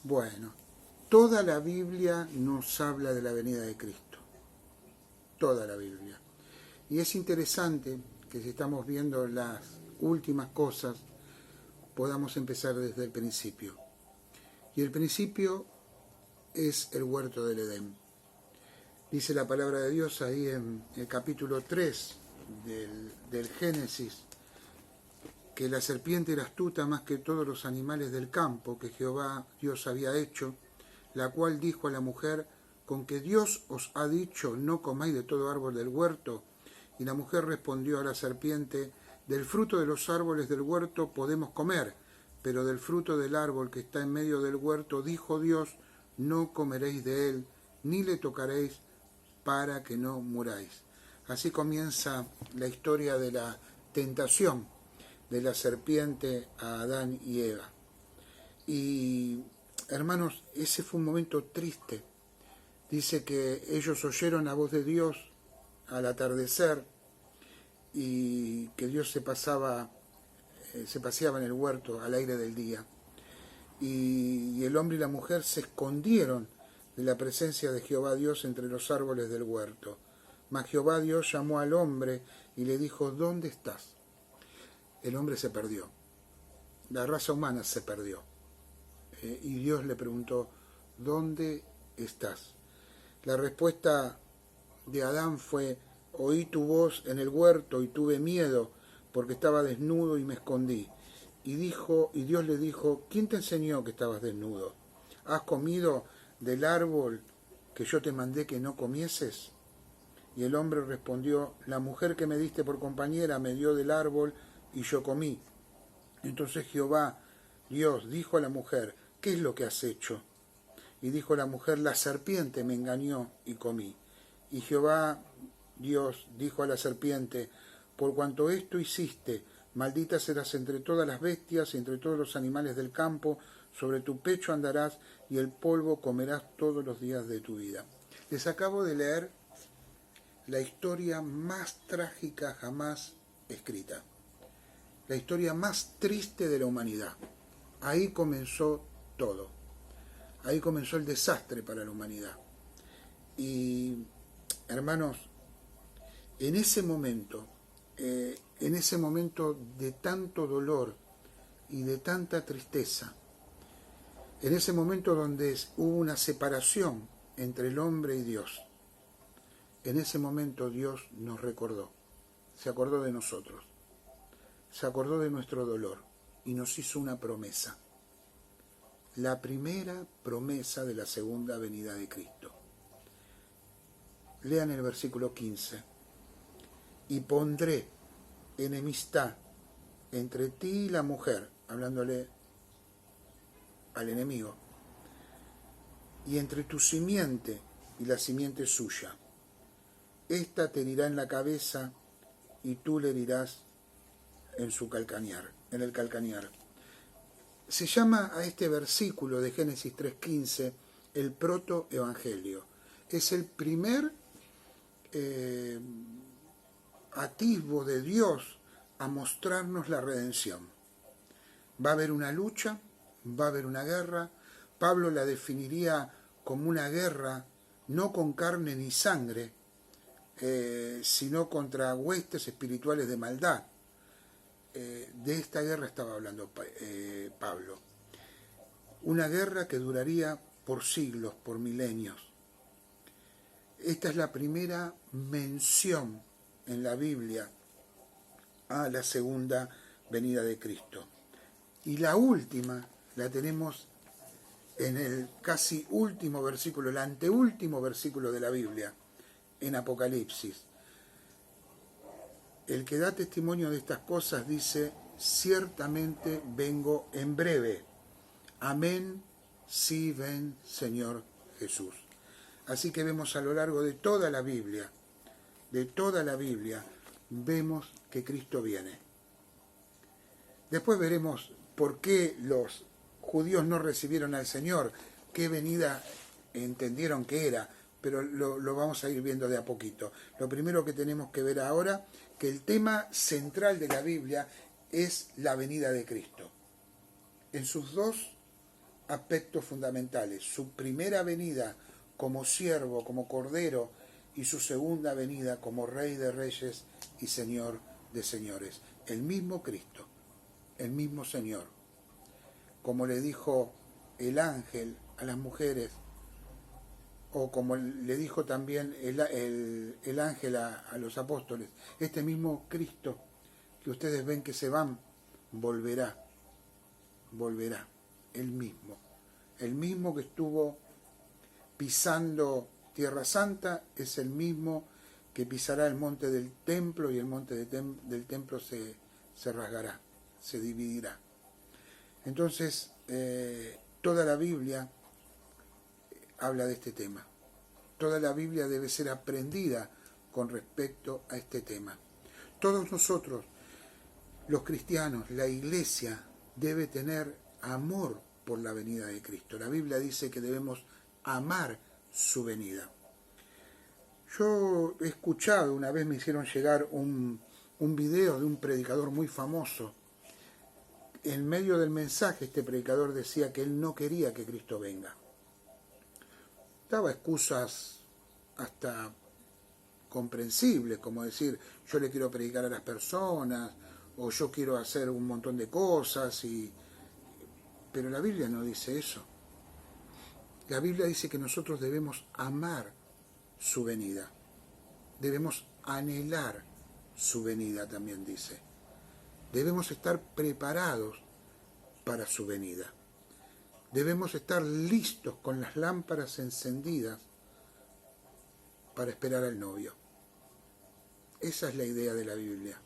Bueno, toda la Biblia nos habla de la venida de Cristo. Toda la Biblia. Y es interesante que si estamos viendo las últimas cosas, podamos empezar desde el principio. Y el principio es el huerto del Edén. Dice la palabra de Dios ahí en el capítulo 3 del Génesis, que la serpiente era astuta más que todos los animales del campo que Jehová Dios había hecho, la cual dijo a la mujer, con que Dios os ha dicho, no comáis de todo árbol del huerto. Y la mujer respondió a la serpiente, del fruto de los árboles del huerto podemos comer, pero del fruto del árbol que está en medio del huerto, dijo Dios, no comeréis de él, ni le tocaréis, para que no muráis. Así comienza la historia de la tentación de la serpiente a Adán y Eva. Y, hermanos, ese fue un momento triste. Dice que ellos oyeron la voz de Dios al atardecer y que Dios se paseaba en el huerto al aire del día. Y el hombre y la mujer se escondieron de la presencia de Jehová Dios entre los árboles del huerto. Mas Jehová Dios llamó al hombre y le dijo, ¿dónde estás? El hombre se perdió. La raza humana se perdió. Y Dios le preguntó, ¿dónde estás? La respuesta de Adán fue, oí tu voz en el huerto y tuve miedo porque estaba desnudo y me escondí. Y Dios le dijo, ¿quién te enseñó que estabas desnudo? ¿Has comido del árbol que yo te mandé que no comieses? Y el hombre respondió, la mujer que me diste por compañera me dio del árbol y yo comí. Entonces Jehová, Dios, dijo a la mujer, ¿qué es lo que has hecho? Y dijo la mujer, la serpiente me engañó y comí. Y Jehová, Dios, dijo a la serpiente, por cuanto esto hiciste, maldita serás entre todas las bestias y entre todos los animales del campo, sobre tu pecho andarás y el polvo comerás todos los días de tu vida. Les acabo de leer la historia más trágica jamás escrita. La historia más triste de la humanidad. Ahí comenzó todo. Ahí comenzó el desastre para la humanidad. Y, hermanos, en ese momento de tanto dolor y de tanta tristeza, en ese momento donde hubo una separación entre el hombre y Dios, en ese momento Dios nos recordó, se acordó de nosotros, se acordó de nuestro dolor y nos hizo una promesa. La primera promesa de la segunda venida de Cristo. Lean el versículo 15. Y pondré enemistad entre ti y la mujer, hablándole al enemigo, y entre tu simiente y la simiente suya. Esta te herirá en la cabeza y tú le herirás en el calcañar. Se llama a este versículo de Génesis 3:15 el protoevangelio. Es el primer atisbo de Dios a mostrarnos la redención. Va a haber una lucha, va a haber una guerra. Pablo la definiría como una guerra no con carne ni sangre, sino contra huestes espirituales de maldad. De esta guerra estaba hablando Pablo. Una guerra que duraría por siglos, por milenios. Esta es la primera mención en la Biblia a la segunda venida de Cristo. Y la última la tenemos en el casi último versículo, el anteúltimo versículo de la Biblia, en Apocalipsis. El que da testimonio de estas cosas dice, ciertamente vengo en breve. Amén, sí ven, Señor Jesús. Así que vemos a lo largo de toda la Biblia, vemos que Cristo viene. Después veremos por qué los judíos no recibieron al Señor, qué venida entendieron que era, pero lo vamos a ir viendo de a poquito. Lo primero que tenemos que ver ahora, que el tema central de la Biblia es la venida de Cristo. En sus dos aspectos fundamentales: su primera venida como siervo, como cordero, y su segunda venida como Rey de Reyes y Señor de Señores. El mismo Cristo, el mismo Señor. Como le dijo el ángel a las mujeres, o como le dijo también el ángel a los apóstoles, este mismo Cristo que ustedes ven que se van, volverá, el mismo que estuvo pisando Tierra Santa, es el mismo que pisará el monte del templo, y el monte del templo se rasgará, se dividirá. Entonces, toda la Biblia habla de este tema. Toda la Biblia debe ser aprendida con respecto a este tema. Todos nosotros, los cristianos, la Iglesia, debe tener amor por la venida de Cristo. La Biblia dice que debemos amar su venida. Yo he escuchado, una vez me hicieron llegar un video de un predicador muy famoso. En medio del mensaje, este predicador decía que él no quería que Cristo venga. Daba excusas hasta comprensibles, como decir, yo le quiero predicar a las personas, o yo quiero hacer un montón de cosas, pero la Biblia no dice eso. La Biblia dice que nosotros debemos amar su venida, debemos anhelar su venida, también dice. Debemos estar preparados para su venida. Debemos estar listos con las lámparas encendidas para esperar al novio. Esa es la idea de la Biblia.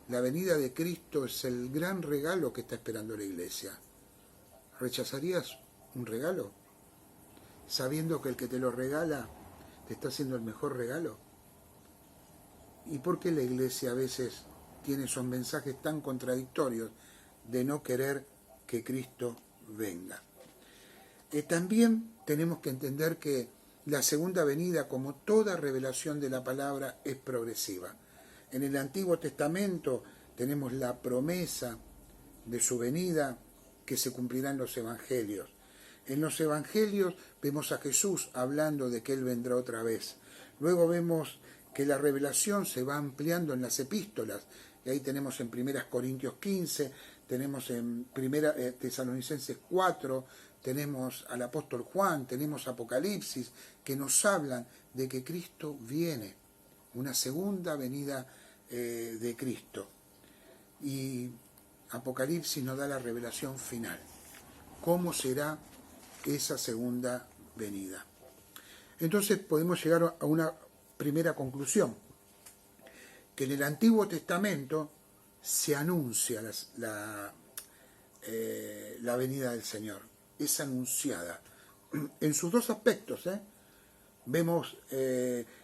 La venida de Cristo es el gran regalo que está esperando la Iglesia. ¿Rechazarías un regalo sabiendo que el que te lo regala te está haciendo el mejor regalo? ¿Y por qué la Iglesia a veces tiene esos mensajes tan contradictorios de no querer que Cristo venga? También tenemos que entender que la segunda venida, como toda revelación de la palabra, es progresiva. En el Antiguo Testamento tenemos la promesa de su venida que se cumplirá en los Evangelios. En los Evangelios vemos a Jesús hablando de que Él vendrá otra vez. Luego vemos que la revelación se va ampliando en las epístolas. Y ahí tenemos en 1 Corintios 15, tenemos en 1 Tesalonicenses 4, tenemos al apóstol Juan, tenemos Apocalipsis, que nos hablan de que Cristo viene, una segunda venida de Cristo. Y Apocalipsis nos da la revelación final. ¿Cómo será esa segunda venida? Entonces podemos llegar a una primera conclusión, que en el Antiguo Testamento se anuncia la venida del Señor, es anunciada en sus dos aspectos. Vemos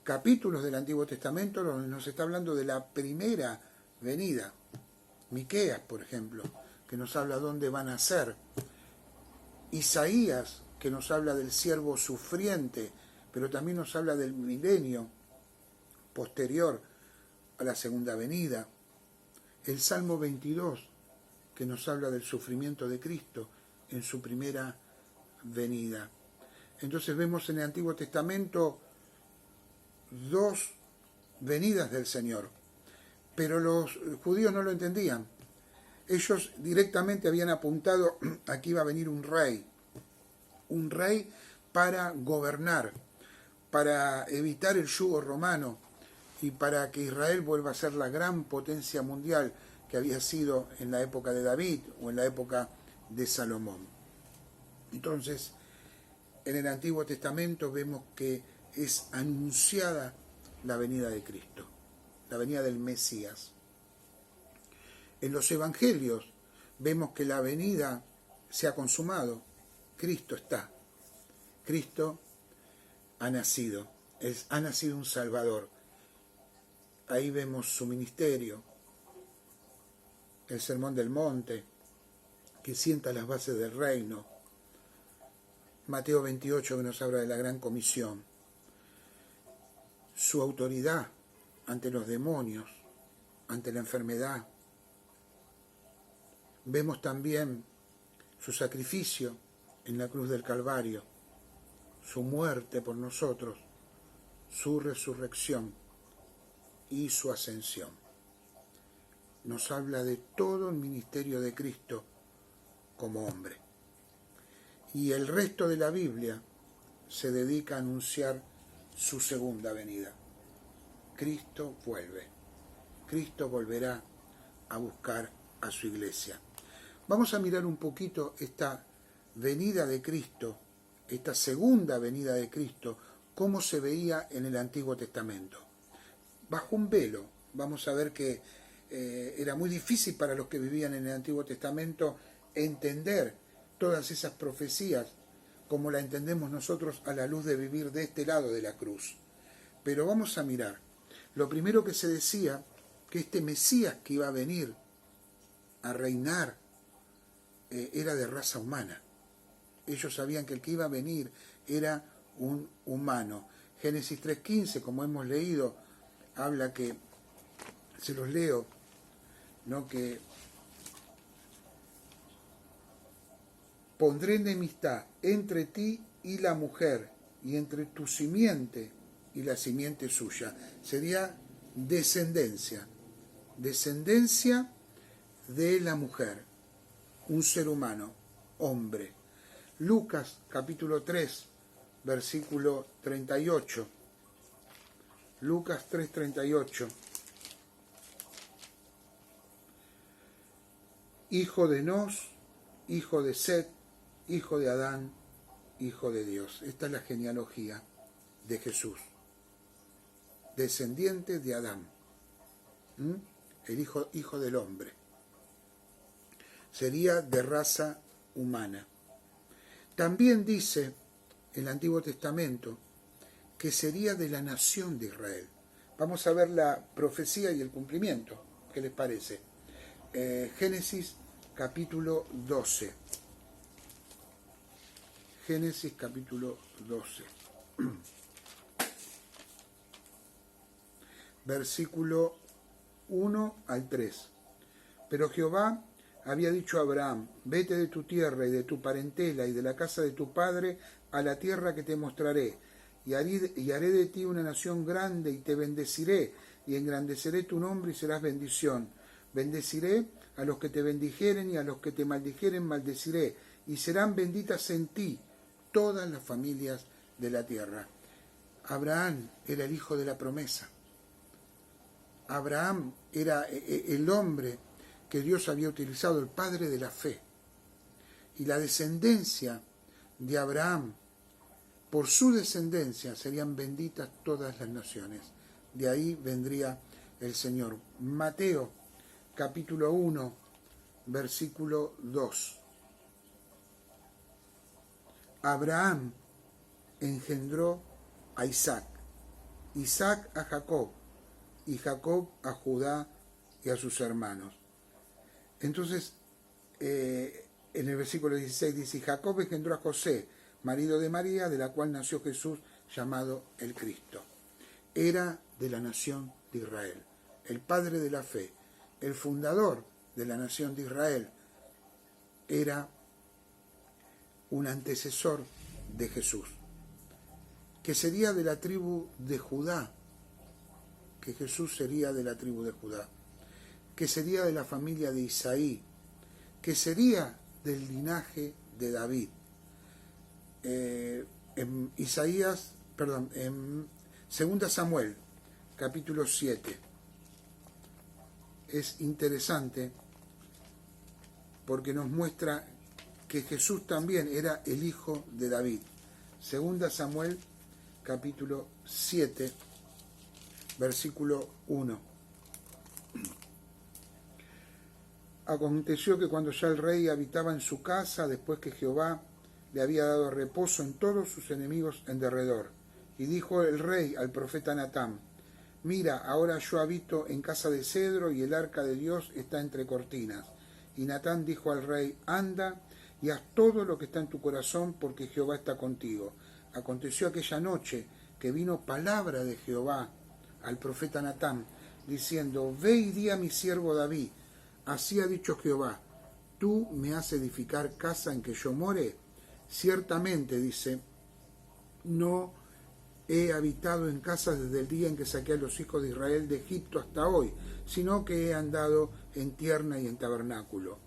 capítulos del Antiguo Testamento donde nos está hablando de la primera venida. Miqueas, por ejemplo, que nos habla dónde van a ser. Isaías, que nos habla del siervo sufriente, pero también nos habla del milenio posterior a la segunda venida. El Salmo 22, que nos habla del sufrimiento de Cristo en su primera venida. Entonces vemos en el Antiguo Testamento dos venidas del Señor, pero los judíos no lo entendían. Ellos directamente habían apuntado a que iba a venir un rey para gobernar, para evitar el yugo romano y para que Israel vuelva a ser la gran potencia mundial que había sido en la época de David o en la época de Salomón. Entonces, en el Antiguo Testamento vemos que es anunciada la venida de Cristo, la venida del Mesías. En los Evangelios vemos que la venida se ha consumado. Cristo está. Cristo ha nacido. Ha nacido un Salvador. Ahí vemos su ministerio, el Sermón del Monte, que sienta las bases del reino. Mateo 28, que nos habla de la Gran Comisión. Su autoridad ante los demonios, ante la enfermedad. Vemos también su sacrificio en la cruz del Calvario, su muerte por nosotros, su resurrección y su ascensión. Nos habla de todo el ministerio de Cristo como hombre. Y el resto de la Biblia se dedica a anunciar su segunda venida. Cristo vuelve. Cristo volverá a buscar a su iglesia. Vamos a mirar un poquito esta venida de Cristo, esta segunda venida de Cristo, cómo se veía en el Antiguo Testamento. Bajo un velo, vamos a ver que era muy difícil para los que vivían en el Antiguo Testamento entender todas esas profecías como la entendemos nosotros a la luz de vivir de este lado de la cruz. Pero vamos a mirar. Lo primero que se decía, que este Mesías que iba a venir a reinar era de raza humana. Ellos sabían que el que iba a venir era un humano. Génesis 3:15, como hemos leído, habla que, se los leo, ¿no? Que pondré enemistad entre ti y la mujer, y entre tu simiente y la simiente suya. Sería descendencia de la mujer, un ser humano, hombre. Lucas capítulo 3, versículo 38. Lucas 3:38. Hijo de Nos, hijo de Set, hijo de Adán, hijo de Dios. Esta es la genealogía de Jesús. Descendiente de Adán. El hijo del hombre. Sería de raza humana. También dice el Antiguo Testamento que sería de la nación de Israel. Vamos a ver la profecía y el cumplimiento. ¿Qué les parece? Génesis capítulo 12. Génesis capítulo 12. Versículo 1 al 3. Pero Jehová había dicho a Abraham: vete de tu tierra y de tu parentela y de la casa de tu padre a la tierra que te mostraré, y haré de ti una nación grande, y te bendeciré, y engrandeceré tu nombre y serás bendición. Bendeciré a los que te bendijeren, y a los que te maldijeren maldeciré, y serán benditas en ti todas las familias de la tierra. Abraham era el hijo de la promesa. Abraham era el hombre que Dios había utilizado, el padre de la fe. Y la descendencia de Abraham, por su descendencia serían benditas todas las naciones. De ahí vendría el Señor. Mateo capítulo 1, versículo 2. Abraham engendró a Isaac, Isaac a Jacob, y Jacob a Judá y a sus hermanos. Entonces, en el versículo 16 dice: Jacob engendró a José, marido de María, de la cual nació Jesús, llamado el Cristo. Era de la nación de Israel, el padre de la fe, el fundador de la nación de Israel, era un antecesor de Jesús, que sería de la tribu de Judá, que Jesús sería de la tribu de Judá, que sería de la familia de Isaí, que sería del linaje de David. En en 2 Samuel, capítulo 7, es interesante porque nos muestra que Jesús también era el hijo de David. 2 Samuel, capítulo 7, versículo 1. Aconteció que cuando ya el rey habitaba en su casa, después que Jehová le había dado reposo en todos sus enemigos en derredor, y dijo el rey al profeta Natán: mira, ahora yo habito en casa de cedro, y el arca de Dios está entre cortinas. Y Natán dijo al rey: anda y haz todo lo que está en tu corazón, porque Jehová está contigo. Aconteció aquella noche que vino palabra de Jehová al profeta Natán, diciendo: ve y di a mi siervo David: así ha dicho Jehová, tú me has edificar casa en que yo more. Ciertamente, dice, no he habitado en casa desde el día en que saqué a los hijos de Israel de Egipto hasta hoy, sino que he andado en tienda y en tabernáculo.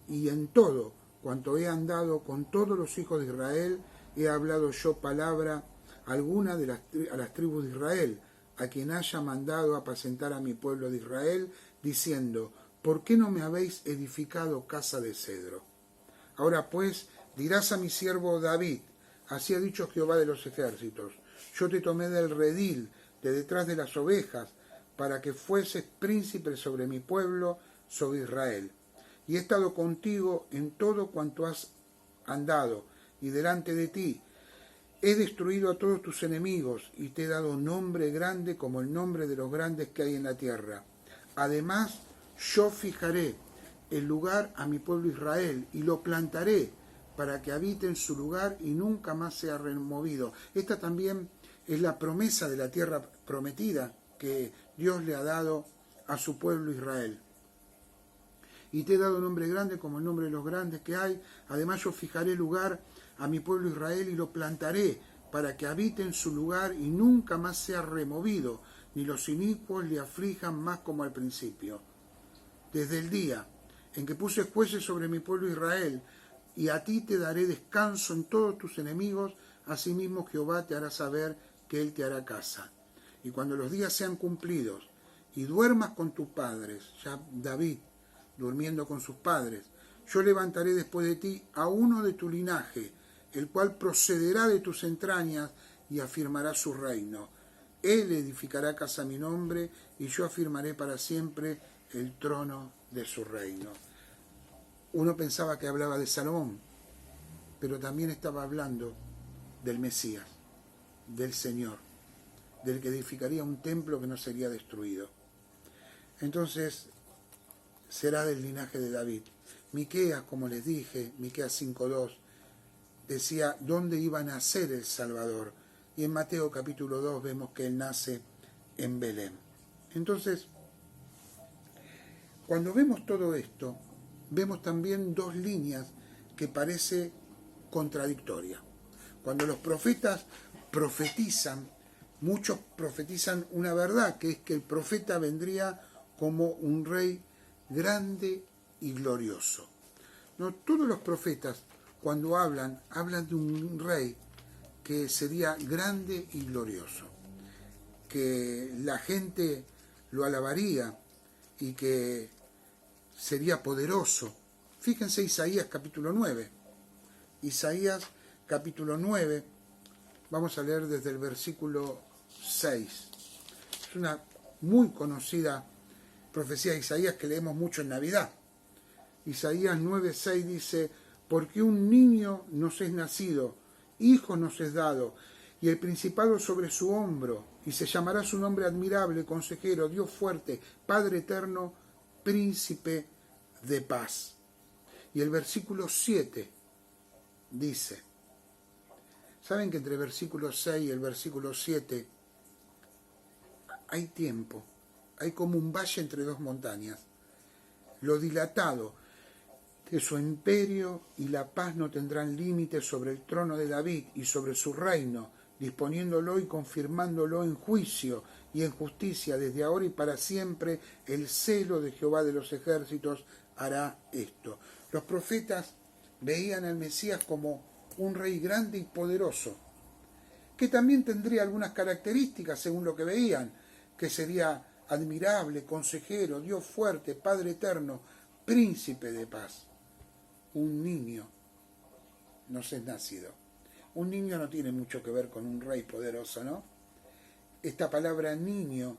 Y en todo cuanto he andado con todos los hijos de Israel, he hablado yo palabra alguna a las tribus de Israel, a quien haya mandado apacentar a mi pueblo de Israel, diciendo, ¿por qué no me habéis edificado casa de cedro? Ahora pues, dirás a mi siervo David, así ha dicho Jehová de los ejércitos, yo te tomé del redil, de detrás de las ovejas, para que fueses príncipe sobre mi pueblo, sobre Israel. Y he estado contigo en todo cuanto has andado, y delante de ti he destruido a todos tus enemigos, y te he dado nombre grande como el nombre de los grandes que hay en la tierra. Además, yo fijaré el lugar a mi pueblo Israel, y lo plantaré, para que habite en su lugar y nunca más sea removido. Esta también es la promesa de la tierra prometida que Dios le ha dado a su pueblo Israel. Y te he dado nombre grande como el nombre de los grandes que hay. Además yo fijaré lugar a mi pueblo Israel y lo plantaré para que habite en su lugar y nunca más sea removido, ni los inicuos le aflijan más como al principio. Desde el día en que puse jueces sobre mi pueblo Israel, y a ti te daré descanso en todos tus enemigos, asimismo Jehová te hará saber que él te hará casa. Y cuando los días sean cumplidos, y duermas con tus padres, ya David durmiendo con sus padres, yo levantaré después de ti a uno de tu linaje, el cual procederá de tus entrañas y afirmará su reino. Él edificará casa a mi nombre, y yo afirmaré para siempre el trono de su reino. Uno pensaba que hablaba de Salomón, pero también estaba hablando del Mesías, del Señor, del que edificaría un templo que no sería destruido. Entonces, será del linaje de David. Miqueas, como les dije, Miqueas 5:2, decía dónde iba a nacer el Salvador. Y en Mateo capítulo 2 vemos que él nace en Belén. Entonces, cuando vemos todo esto, vemos también dos líneas que parece contradictorias. Cuando los profetas profetizan, muchos profetizan una verdad, que es que el profeta vendría como un rey grande y glorioso. No, todos los profetas, cuando hablan de un rey que sería grande y glorioso, que la gente lo alabaría y que sería poderoso. Fíjense Isaías capítulo 9. Isaías capítulo 9, vamos a leer desde el versículo 6. Es una muy conocida profecía de Isaías que leemos mucho en Navidad. Isaías 9:6 dice, porque un niño nos es nacido, hijo nos es dado, y el principado sobre su hombro, y se llamará su nombre admirable, consejero, Dios fuerte, Padre eterno, príncipe de paz. Y el versículo 7 dice, ¿saben que entre el versículo 6 y el versículo 7 hay tiempo? Hay como un valle entre dos montañas. Lo dilatado de su imperio y la paz no tendrán límites sobre el trono de David y sobre su reino, disponiéndolo y confirmándolo en juicio y en justicia desde ahora y para siempre. El celo de Jehová de los ejércitos hará esto. Los profetas veían al Mesías como un rey grande y poderoso, que también tendría algunas características según lo que veían, que sería admirable, consejero, Dios fuerte, Padre eterno, príncipe de paz. Un niño nos es nacido. Un niño no tiene mucho que ver con un rey poderoso, ¿no? Esta palabra niño,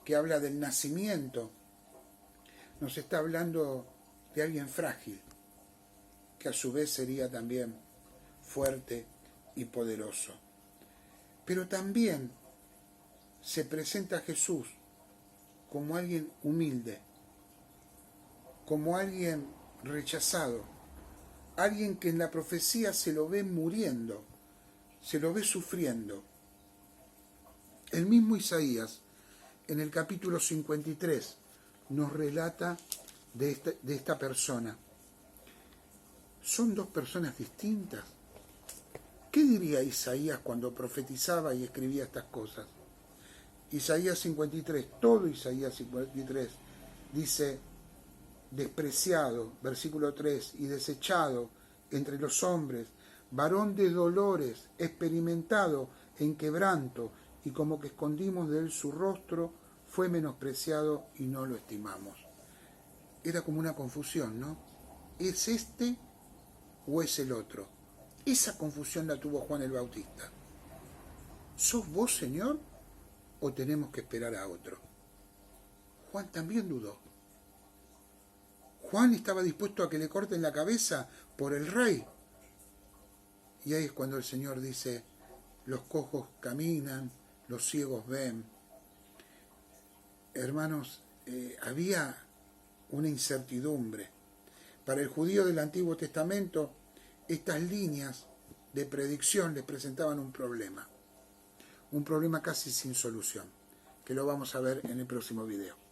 que habla del nacimiento, nos está hablando de alguien frágil, que a su vez sería también fuerte y poderoso. Pero también se presenta a Jesús como alguien humilde, como alguien rechazado, alguien que en la profecía se lo ve muriendo, se lo ve sufriendo. El mismo Isaías, en el capítulo 53, nos relata de esta persona. Son dos personas distintas. ¿Qué diría Isaías cuando profetizaba y escribía estas cosas? Isaías 53, todo Isaías 53, dice, despreciado, versículo 3, y desechado entre los hombres, varón de dolores, experimentado en quebranto, y como que escondimos de él su rostro, fue menospreciado y no lo estimamos. Era como una confusión, ¿no? ¿Es este o es el otro? Esa confusión la tuvo Juan el Bautista. ¿Sos vos, Señor, o tenemos que esperar a otro? Juan también dudó. Juan estaba dispuesto a que le corten la cabeza por el rey. Y ahí es cuando el Señor dice, los cojos caminan, los ciegos ven. Hermanos, había una incertidumbre. Para el judío del Antiguo Testamento, estas líneas de predicción les presentaban un problema casi sin solución, que lo vamos a ver en el próximo video.